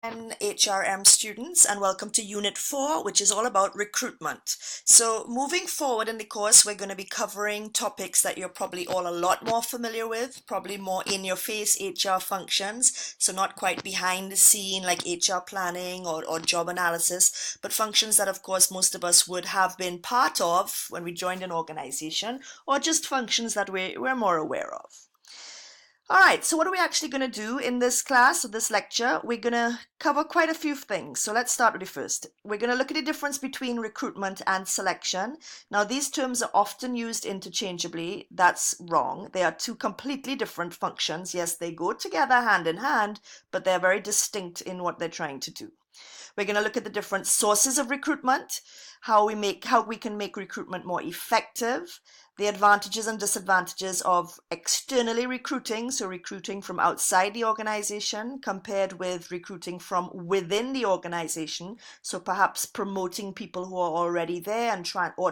And HRM students, and welcome to Unit 4, which is all about recruitment. So moving forward in the course, we're going to be covering topics that you're probably all a lot more familiar with, probably more in your face HR functions, so not quite behind the scene like HR planning or job analysis, but functions that of course most of us would have been part of when we joined an organization, or just functions that we're more aware of. All right, so what are we actually going to do in this class or this lecture? We're going to cover quite a few things. So let's start with the first. We're going to look at the difference between recruitment and selection. Now, these terms are often used interchangeably. That's wrong. They are two completely different functions. Yes, they go together hand in hand, but they're very distinct in what they're trying to do. We're going to look at the different sources of recruitment, how we can make recruitment more effective, the advantages and disadvantages of externally recruiting, so recruiting from outside the organization compared with recruiting from within the organization, so perhaps promoting people who are already there and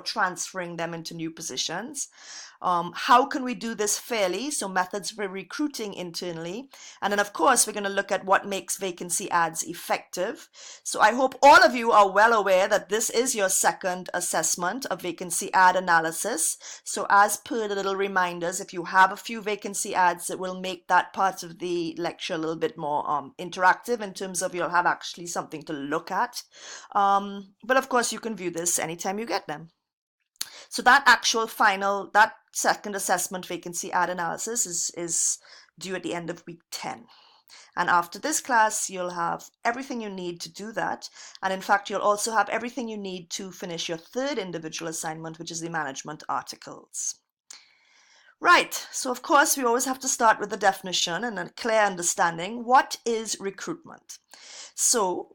transferring them into new positions. How can we do this fairly? So methods for recruiting internally. And then of course, we're going to look at what makes vacancy ads effective. So I hope all of you are well aware that this is your second assessment of vacancy ad analysis. So as per the little reminders, if you have a few vacancy ads, it will make that part of the lecture a little bit more interactive in terms of you'll have actually something to look at. But of course, you can view this anytime you get them. So that second assessment vacancy ad analysis is due at the end of week 10. And after this class, you'll have everything you need to do that. And in fact, you'll also have everything you need to finish your third individual assignment, which is the management articles. Right, so of course, we always have to start with the definition and a clear understanding. What is recruitment? So,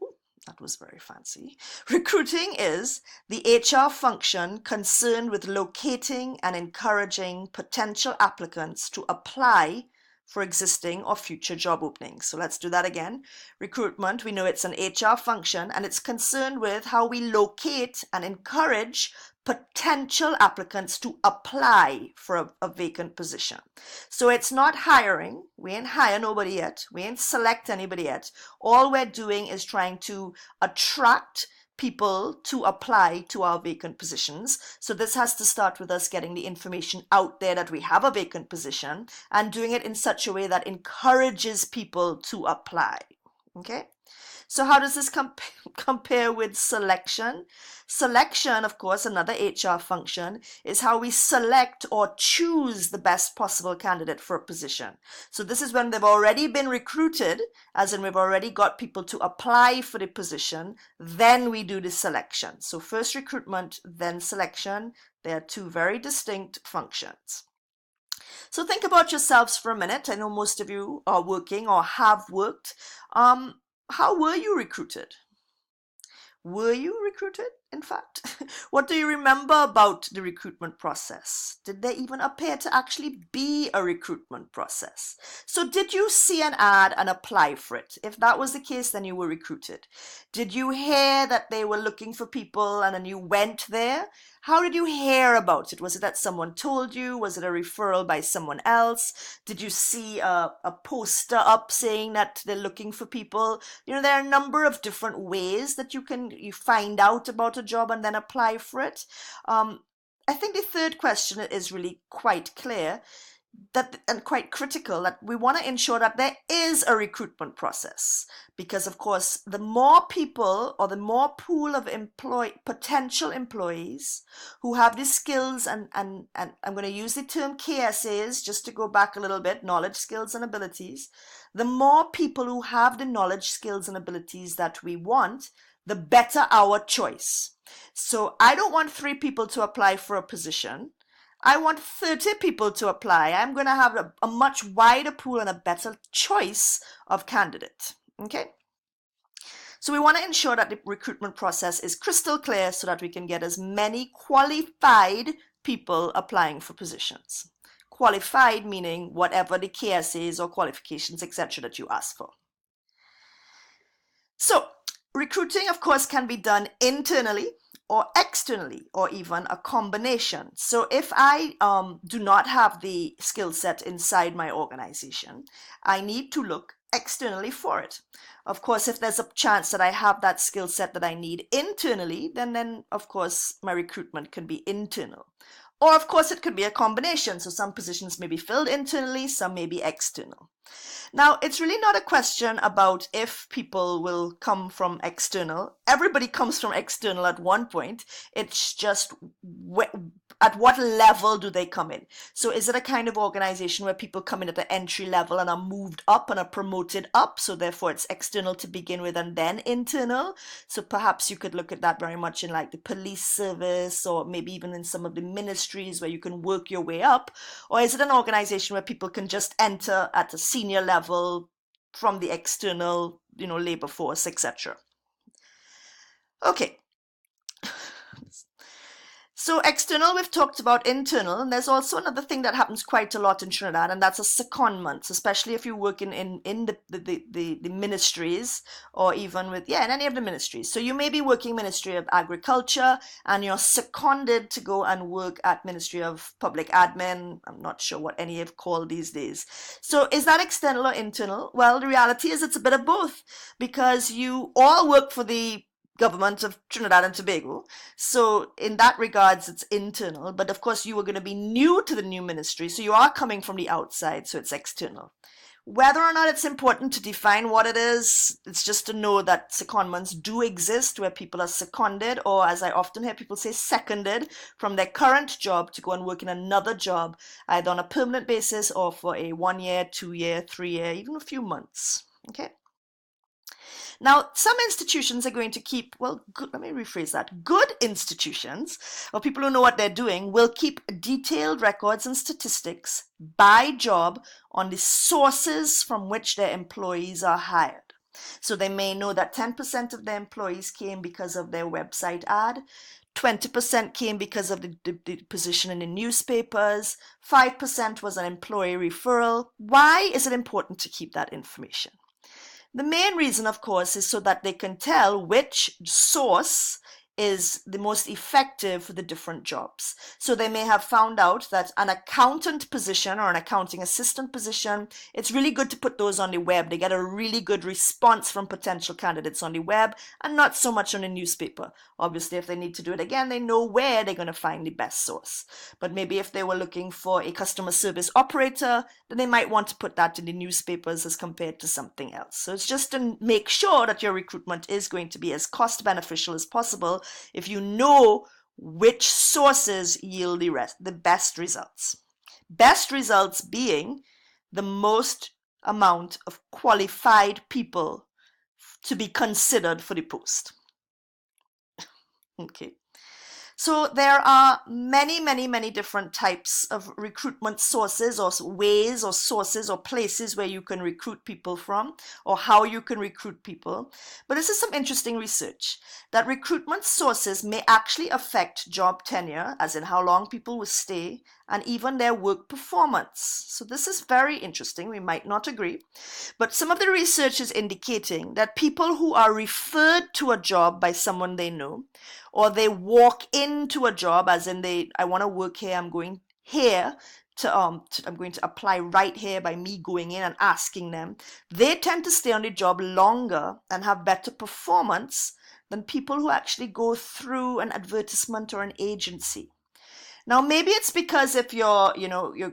that was very fancy. Recruiting is the HR function concerned with locating and encouraging potential applicants to apply for existing or future job openings. So let's do that again. Recruitment, we know it's an HR function and it's concerned with how we locate and encourage potential applicants to apply for a vacant position. So it's not hiring. We ain't hire nobody yet. We ain't select anybody yet. All we're doing is trying to attract people to apply to our vacant positions. So this has to start with us getting the information out there that we have a vacant position and doing it in such a way that encourages people to apply. Okay? So how does this compare with selection? Selection, of course, another HR function, is how we select or choose the best possible candidate for a position. So this is when they've already been recruited, as in we've already got people to apply for the position, then we do the selection. So first recruitment, then selection. They are two very distinct functions. So think about yourselves for a minute. I know most of you are working or have worked. How were you recruited? Were you recruited, in fact? What do you remember about the recruitment process? Did there even appear to actually be a recruitment process? So did you see an ad and apply for it? If that was the case, then you were recruited. Did you hear that they were looking for people and then you went there? How did you hear about it? Was it that someone told you? Was it a referral by someone else? Did you see a poster up saying that they're looking for people? You know, there are a number of different ways that you find out about a job and then apply for it. I think the third question is really quite clear and quite critical, that we want to ensure that there is a recruitment process, because of course the more people or the more pool of potential employees who have the skills and I'm going to use the term KSAs just to go back a little bit, knowledge, skills and abilities. The more people who have the knowledge, skills and abilities that we want, the better our choice. So I don't want 3 people to apply for a position. I want 30 people to apply. I'm going to have a much wider pool and a better choice of candidate. Okay? So we want to ensure that the recruitment process is crystal clear so that we can get as many qualified people applying for positions. Qualified meaning whatever the KSAs or qualifications, etc. that you ask for. So recruiting, of course, can be done internally or externally, or even a combination. So if I do not have the skill set inside my organization, I need to look externally for it. Of course, if there's a chance that I have that skill set that I need internally, then of course my recruitment can be internal. Or of course it could be a combination. So some positions may be filled internally, some may be external. Now, it's really not a question about if people will come from external. Everybody comes from external at one point. It's just at what level do they come in? So is it a kind of organization where people come in at the entry level and are moved up and are promoted up? So therefore it's external to begin with and then internal. So perhaps you could look at that very much in like the police service, or maybe even in some of the ministries where you can work your way up. Or is it an organization where people can just enter at a senior level from the external, labor force, etc.? Okay. So external, we've talked about internal, and there's also another thing that happens quite a lot in Trinidad, and that's a secondment, especially if you work in the ministries, or even with, in any of the ministries. So you may be working Ministry of Agriculture, and you're seconded to go and work at Ministry of Public Admin. I'm not sure what any have called these days. So is that external or internal? Well, the reality is it's a bit of both, because you all work for the government of Trinidad and Tobago. So in that regards, it's internal. But of course, you are going to be new to the new ministry. So you are coming from the outside. So it's external. Whether or not it's important to define what it is, it's just to know that secondments do exist where people are seconded, or as I often hear people say, seconded from their current job to go and work in another job, either on a permanent basis or for a 1 year, 2 year, 3 year, even a few months. Okay. Now, some institutions are going to keep, let me rephrase that. Good institutions, or people who know what they're doing, will keep detailed records and statistics by job on the sources from which their employees are hired. So they may know that 10% of their employees came because of their website ad, 20% came because of the position in the newspapers, 5% was an employee referral. Why is it important to keep that information? The main reason, of course, is so that they can tell which source is the most effective for the different jobs. So they may have found out that an accountant position or an accounting assistant position, it's really good to put those on the web. They get a really good response from potential candidates on the web and not so much on the newspaper. Obviously, if they need to do it again, they know where they're going to find the best source. But maybe if they were looking for a customer service operator, then they might want to put that in the newspapers as compared to something else. So it's just to make sure that your recruitment is going to be as cost beneficial as possible if you know which sources yield the best results. Best results being the most amount of qualified people to be considered for the post. Okay. So there are many, many, many different types of recruitment sources or ways or sources or places where you can recruit people from, or how you can recruit people. But this is some interesting research that recruitment sources may actually affect job tenure, as in how long people will stay, and even their work performance. So this is very interesting. We might not agree, but some of the research is indicating that people who are referred to a job by someone they know, or they walk into a job, as in I want to work here, I'm going here I'm going to apply right here by me going in and asking them, they tend to stay on the job longer and have better performance than people who actually go through an advertisement or an agency. Now, maybe it's because if your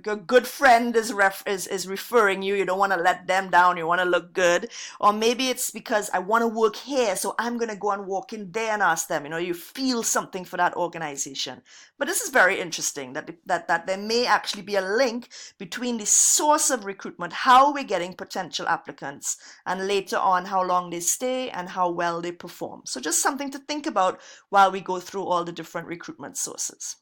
good friend is referring you, you don't want to let them down, you want to look good. Or maybe it's because I want to work here, so I'm going to go and walk in there and ask them. You feel something for that organization. But this is very interesting that there may actually be a link between the source of recruitment, how we're getting potential applicants, and later on how long they stay and how well they perform. So just something to think about while we go through all the different recruitment sources.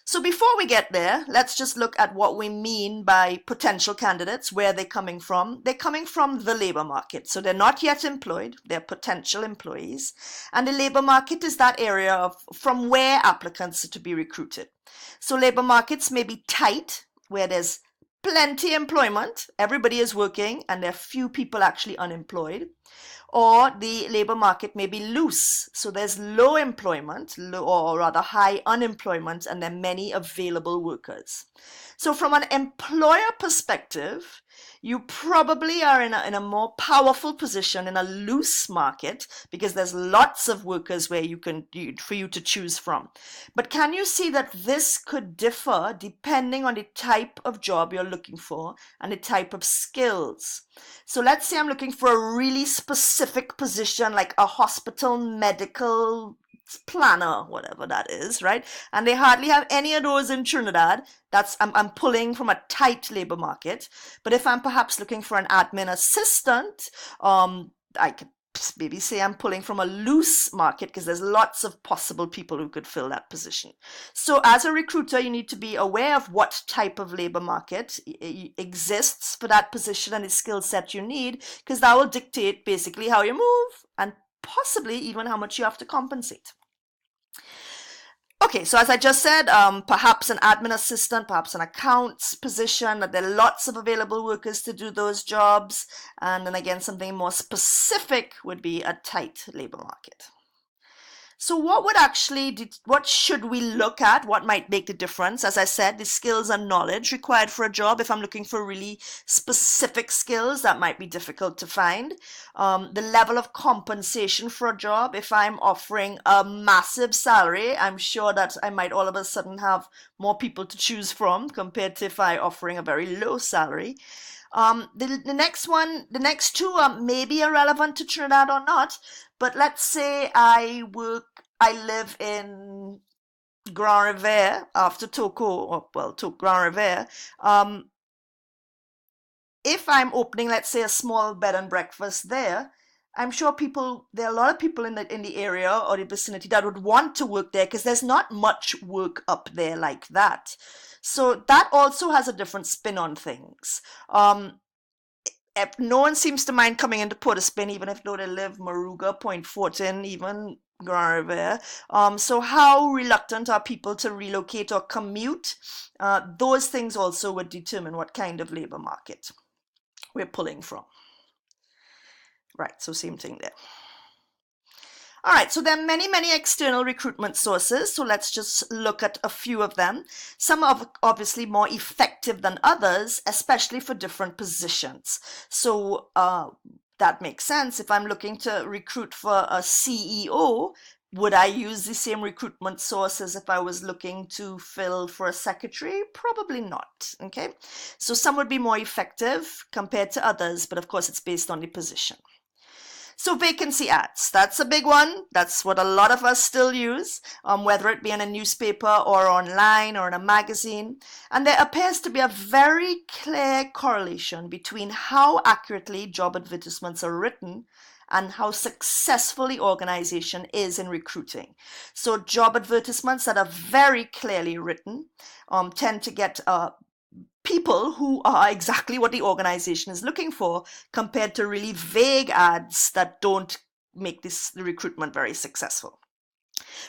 So before we get there, let's just look at what we mean by potential candidates, where they're coming from. They're coming from the labor market. So they're not yet employed, they're potential employees. And the labor market is that area from where applicants are to be recruited. So labor markets may be tight, where there's plenty employment, everybody is working, and there are few people actually unemployed. Or the labor market may be loose, so there's low employment, or rather high unemployment, and there are many available workers. So from an employer perspective, You probably are in a more powerful position in a loose market because there's lots of workers where for you to choose from. But can you see that this could differ depending on the type of job you're looking for and the type of skills? So let's say I'm looking for a really specific position like a hospital medical planner, whatever that is, right? And they hardly have any of those in Trinidad. I'm pulling from a tight labor market. But if I'm perhaps looking for an admin assistant, I could maybe say I'm pulling from a loose market because there's lots of possible people who could fill that position. So as a recruiter, you need to be aware of what type of labor market exists for that position and the skill set you need, because that will dictate basically how you move and possibly even how much you have to compensate. Okay, so as I just said, perhaps an admin assistant, perhaps an accounts position, that there are lots of available workers to do those jobs. And then again, something more specific would be a tight labor market. So what should we look at? What might make the difference? As I said, the skills and knowledge required for a job. If I'm looking for really specific skills, that might be difficult to find. The level of compensation for a job. If I'm offering a massive salary, I'm sure that I might all of a sudden have more people to choose from compared to if I'm offering a very low salary. The next two may be irrelevant to Trinidad or not, but let's say I live in Grand Rivere after Toco, Grand Rivere. If I'm opening, let's say, a small bed and breakfast there, I'm sure there are a lot of people in the area or the vicinity that would want to work there because there's not much work up there like that. So that also has a different spin on things. No one seems to mind coming into Port of Spain, even if though they live Moruga, Point Fortin, even Grand Rivere. So how reluctant are people to relocate or commute? Those things also would determine what kind of labor market we're pulling from. Right, so same thing there. All right, so there are many, many external recruitment sources. So let's just look at a few of them. Some are obviously more effective than others, especially for different positions. So that makes sense. If I'm looking to recruit for a CEO, would I use the same recruitment source as if I was looking to fill for a secretary? Probably not, okay? So some would be more effective compared to others, but of course it's based on the position. So vacancy ads, that's a big one. That's what a lot of us still use, whether it be in a newspaper or online or in a magazine. And there appears to be a very clear correlation between how accurately job advertisements are written and how successful the organization is in recruiting. So job advertisements that are very clearly written tend to get people who are exactly what the organization is looking for, compared to really vague ads that don't make the recruitment very successful.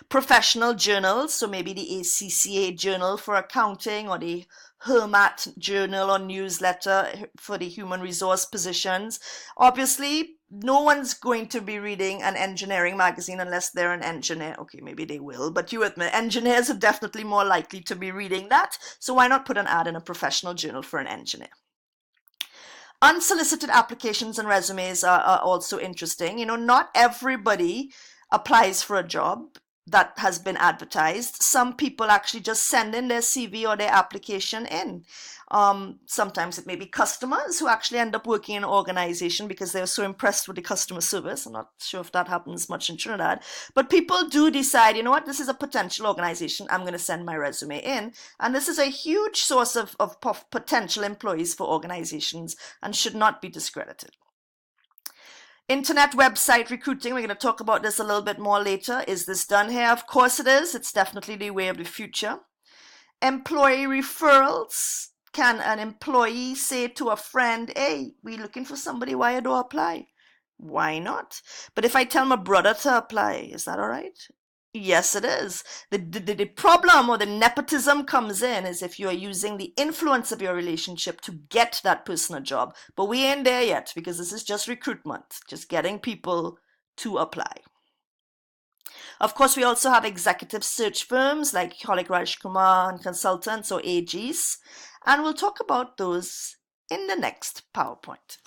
Professional journals, so maybe the ACCA journal for accounting or the HERMAT journal or newsletter for the human resource positions. Obviously, no one's going to be reading an engineering magazine unless they're an engineer. Okay, maybe they will, but you admit engineers are definitely more likely to be reading that. So why not put an ad in a professional journal for an engineer? Unsolicited applications and resumes are also interesting. Not everybody applies for a job that has been advertised. Some people actually just send in their CV or their application in. Sometimes it may be customers who actually end up working in an organization because they're so impressed with the customer service. I'm not sure if that happens much in Trinidad, but people do decide, you know what, this is a potential organization, I'm going to send my resume in. And this is a huge source of potential employees for organizations and should not be discredited. Internet website recruiting, we're going to talk about this a little bit more later. Is this done here? Of course it is. It's definitely the way of the future. Employee referrals. Can an employee say to a friend, hey, we're looking for somebody, why you don't apply? Why not? But if I tell my brother to apply, is that all right? Yes, it is. The problem or the nepotism comes in is if you are using the influence of your relationship to get that person a job. But we ain't there yet because this is just recruitment, just getting people to apply. Of course, we also have executive search firms like Hollick Raj Kumar and Consultants, or AGs, and we'll talk about those in the next PowerPoint.